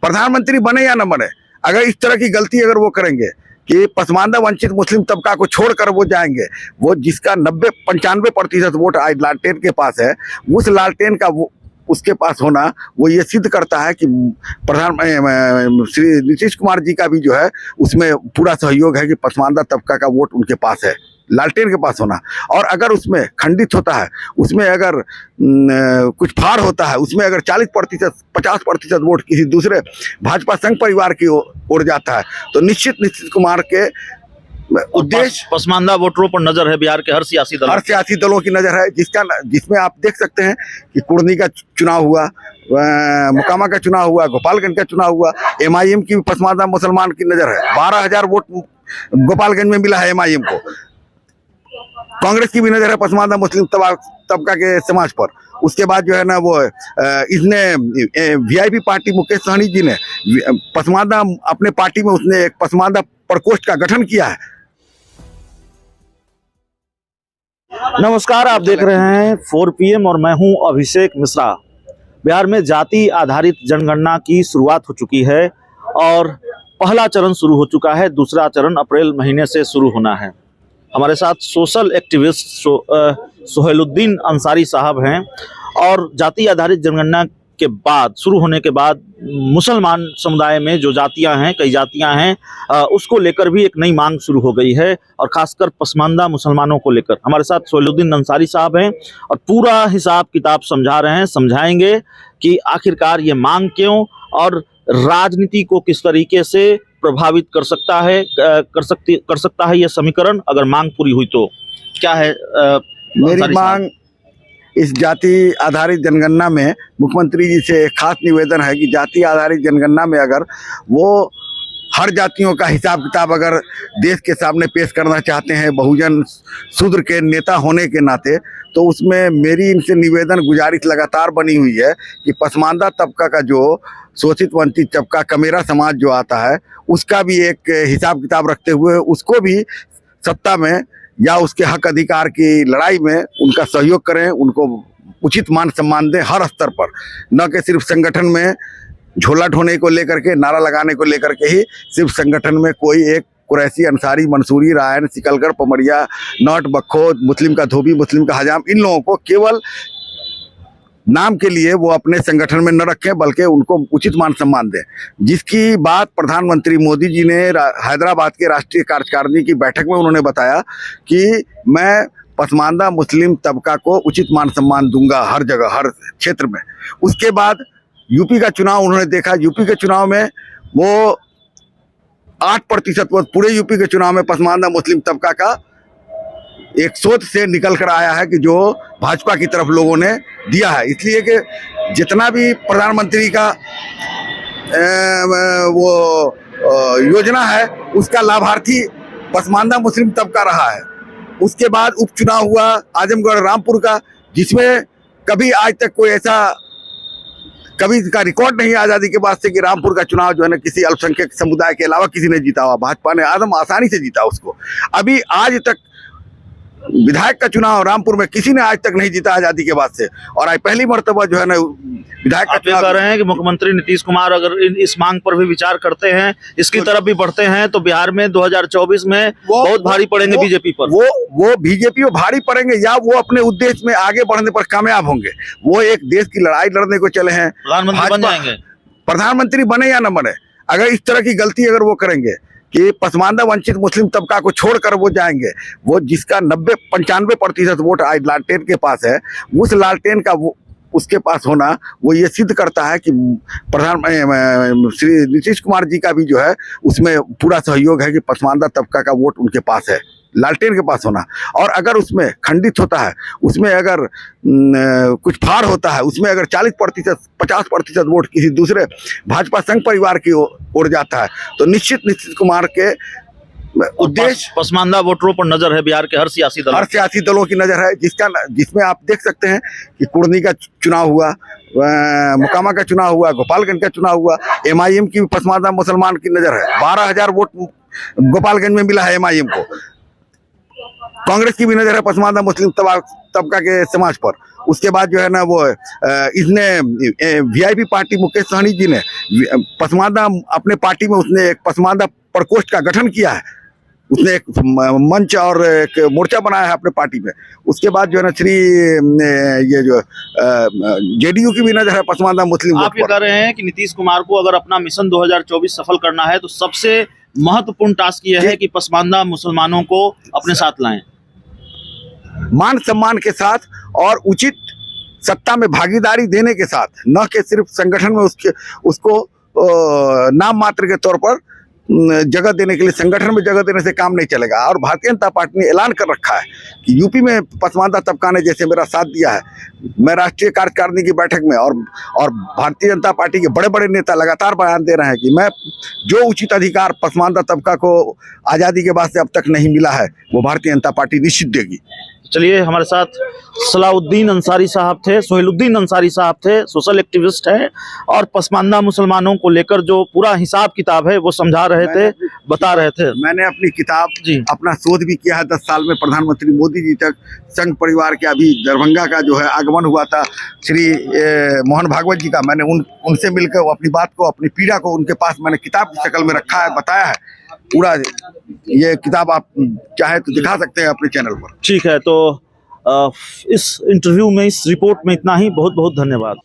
प्रधानमंत्री बने या न बने, अगर इस तरह की गलती अगर वो करेंगे कि पसमानदा वंचित मुस्लिम तबका को छोड़कर वो जाएंगे, वो जिसका 95% वोट आज लालटेन के पास है, उस लालटेन का वो उसके पास होना वो ये सिद्ध करता है कि श्री नीतीश कुमार जी का भी जो है उसमें पूरा सहयोग है कि पसमानदा तबका का वोट उनके पास है, लालटेन के पास होना। और अगर उसमें खंडित होता है, उसमें अगर कुछ फाड़ होता है, उसमें अगर 40% 50% वोट किसी दूसरे भाजपा संघ परिवार की ओर जाता है, तो निश्चित नीतीश कुमार के उद्देश्य पसमानदा वोटरों पर नजर है बिहार के हर सियासी दलों की नजर है, जिसमें आप देख सकते हैं कि कुर्नी का चुनाव हुआ, मोकामा का चुनाव हुआ, गोपालगंज का चुनाव हुआ, MIM की पसमानदा मुसलमान की नजर है। 12,000 वोट गोपालगंज में मिला है MIM को। कांग्रेस की भी नजर है पसमानदा मुस्लिम तबका के समाज पर। उसके बाद जो है ना वो इसने VIP पार्टी मुकेश सहनी जी ने पसमानदा अपने पार्टी में उसने एक पसमानदा प्रकोष्ठ का गठन किया है। नमस्कार, आप देख रहे हैं 4 PM और मैं हूं अभिषेक मिश्रा। बिहार में जाति आधारित जनगणना की शुरुआत हो चुकी है और पहला चरण शुरू हो चुका है, दूसरा चरण अप्रैल महीने से शुरू होना है। हमारे साथ सोशल एक्टिविस्ट सोहेलुद्दीन अंसारी साहब हैं और जाति आधारित जनगणना के बाद शुरू होने के बाद मुसलमान समुदाय में जो जातियां हैं, कई जातियां हैं, उसको लेकर भी एक नई मांग शुरू हो गई है और खासकर पसमानदा मुसलमानों को लेकर। हमारे साथ सोहेलुद्दीन अंसारी साहब हैं और पूरा हिसाब किताब समझा रहे हैं, समझाएंगे कि आखिरकार ये मांग क्यों और राजनीति को किस तरीके से प्रभावित कर सकता है ये समीकरण अगर मांग पूरी हुई तो। क्या है मेरी मांग? इस जाति आधारित जनगणना में मुख्यमंत्री जी से एक खास निवेदन है कि जाति आधारित जनगणना में अगर वो हर जातियों का हिसाब किताब अगर देश के सामने पेश करना चाहते हैं बहुजन शूद्र के नेता होने के नाते, तो उसमें मेरी इनसे निवेदन गुजारिश लगातार बनी हुई है कि पसमानदा तबका का जो शोषित वंचित तबका कमेरा समाज जो आता है, उसका भी एक हिसाब किताब रखते हुए उसको भी सत्ता में या उसके हक अधिकार की लड़ाई में उनका सहयोग करें, उनको उचित मान सम्मान दें हर स्तर पर, न कि सिर्फ संगठन में झोला ढोने को लेकर के, नारा लगाने को लेकर के ही सिर्फ संगठन में कोई एक कुरैशी, अंसारी, मंसूरी, रायन, सिकलगढ़, पमरिया, नॉट, बखो, मुस्लिम का धोबी, मुस्लिम का हजाम, इन लोगों को केवल नाम के लिए वो अपने संगठन में न रखें बल्कि उनको उचित मान सम्मान दें। जिसकी बात प्रधानमंत्री मोदी जी ने हैदराबाद के राष्ट्रीय कार्यकारिणी की बैठक में उन्होंने बताया कि मैं पसमानदा मुस्लिम तबका को उचित मान सम्मान दूंगा हर जगह, हर क्षेत्र में। उसके बाद यूपी का चुनाव उन्होंने देखा, यूपी के चुनाव में वो 8% वोट, पूरे यूपी के चुनाव में पसमानदा मुस्लिम तबका का एक सोच से निकल कर आया है कि जो भाजपा की तरफ लोगों ने दिया है। इसलिए कि जितना भी प्रधानमंत्री का वो योजना है उसका लाभार्थी पसमानदा मुस्लिम तबका रहा है। उसके बाद उपचुनाव हुआ आजमगढ़ रामपुर का, जिसमें कभी आज तक कोई ऐसा कभी का रिकॉर्ड नहीं आज़ादी के बाद से कि रामपुर का चुनाव जो है ना किसी अल्पसंख्यक समुदाय के अलावा किसी ने जीता हुआ। भाजपा ने आदम आसानी से जीता उसको। अभी आज तक विधायक का चुनाव रामपुर में किसी ने आज तक नहीं जीता आज़ादी के बाद से, और आज पहली मर्तबा जो है ना विधायक का चुनाव। कह रहे हैं कि मुख्यमंत्री नीतीश कुमार अगर इस मांग पर भी विचार करते हैं, इसकी तरफ भी बढ़ते हैं, तो बिहार में 2024 में बहुत भारी पड़ेंगे बीजेपी पर। वो बीजेपी पर भारी पड़ेंगे या वो अपने उद्देश्य में आगे बढ़ने पर कामयाब होंगे। वो एक देश की लड़ाई लड़ने को चले हैं। प्रधानमंत्री बन जाएंगे, प्रधानमंत्री बने या न बने, अगर इस तरह की गलती अगर वो करेंगे कि पसमानदा वंचित मुस्लिम तबका को छोड़कर वो जाएंगे, वो जिसका 95% वोट आज लालटेन के पास है, उस लालटेन का वो उसके पास होना वो ये सिद्ध करता है कि श्री नीतीश कुमार जी का भी जो है उसमें पूरा सहयोग है कि पसमानदा तबका का वोट उनके पास है, लालटेन के पास होना। और अगर उसमें खंडित होता है, उसमें अगर कुछ फाड़ होता है, उसमें अगर 40% 50% वोट किसी दूसरे भाजपा संघ परिवार की ओर जाता है, तो निश्चित नीतीश कुमार के उद्देश्य पसमानदा वोटरों पर नजर है बिहार के हर सियासी दलों की नजर है, जिसमें आप देख सकते हैं कि कुर्नी का चुनाव हुआ, मोकामा का चुनाव हुआ, गोपालगंज का चुनाव हुआ, MIM की पसमानदा मुसलमान की नजर है। 12,000 वोट गोपालगंज में मिला है MIM को। कांग्रेस की भी नजर है पसमानदा मुस्लिम तबका के समाज पर। उसके बाद जो है ना वो इसने वीआईपी पार्टी मुकेश सहनी जी ने पसमानदा अपने पार्टी में उसने एक पसमानदा प्रकोष्ठ का गठन किया है। उसने एक मंच और एक मोर्चा बनाया है अपने पार्टी में। उसके बाद जो है ना श्री ये जो जेडीयू की भी नजर है पसमानदा मुस्लिम वोट आप ये पर। कह रहे हैं कि नीतीश कुमार को अगर अपना मिशन 2024 सफल करना है तो सबसे महत्वपूर्ण टास्क ये है कि पसमानदा मुसलमानों को अपने साथ लाएं। मान सम्मान के साथ और उचित सत्ता में भागीदारी देने के साथ, न कि सिर्फ संगठन में उसको नाम मात्र के तौर पर जगह देने के लिए, संगठन में जगह देने से काम नहीं चलेगा। और भारतीय जनता पार्टी ने ऐलान कर रखा है कि यूपी में पसमानदा तबका ने जैसे मेरा साथ दिया है, मैं राष्ट्रीय कार्यकारिणी की बैठक में और भारतीय जनता पार्टी के बड़े बड़े नेता लगातार बयान दे रहे हैं कि मैं जो उचित अधिकार पसमानदा तबका को आज़ादी के बाद से अब तक नहीं मिला है वो भारतीय जनता पार्टी निश्चित देगी। चलिए, हमारे साथ सलाउद्दीन अंसारी साहब थे, सोहेलुद्दीन अंसारी साहब थे, सोशल एक्टिविस्ट हैं और पसमानदा मुसलमानों को लेकर जो पूरा हिसाब किताब है वो समझा रहे थे, बता रहे थे। मैंने अपनी किताब जी, अपना शोध भी किया है। 10 साल में प्रधानमंत्री मोदी जी तक संघ परिवार के अभी दरभंगा का जो है आगमन हुआ था श्री मोहन भागवत जी का, मैंने उनसे मिलकर अपनी बात को, अपनी पीड़ा को उनके पास मैंने किताब की शक्ल में रखा है, बताया है पूरा। ये किताब आप चाहे तो दिखा सकते हैं अपने चैनल पर। ठीक है, तो इस इंटरव्यू में, इस रिपोर्ट में इतना ही। बहुत बहुत धन्यवाद।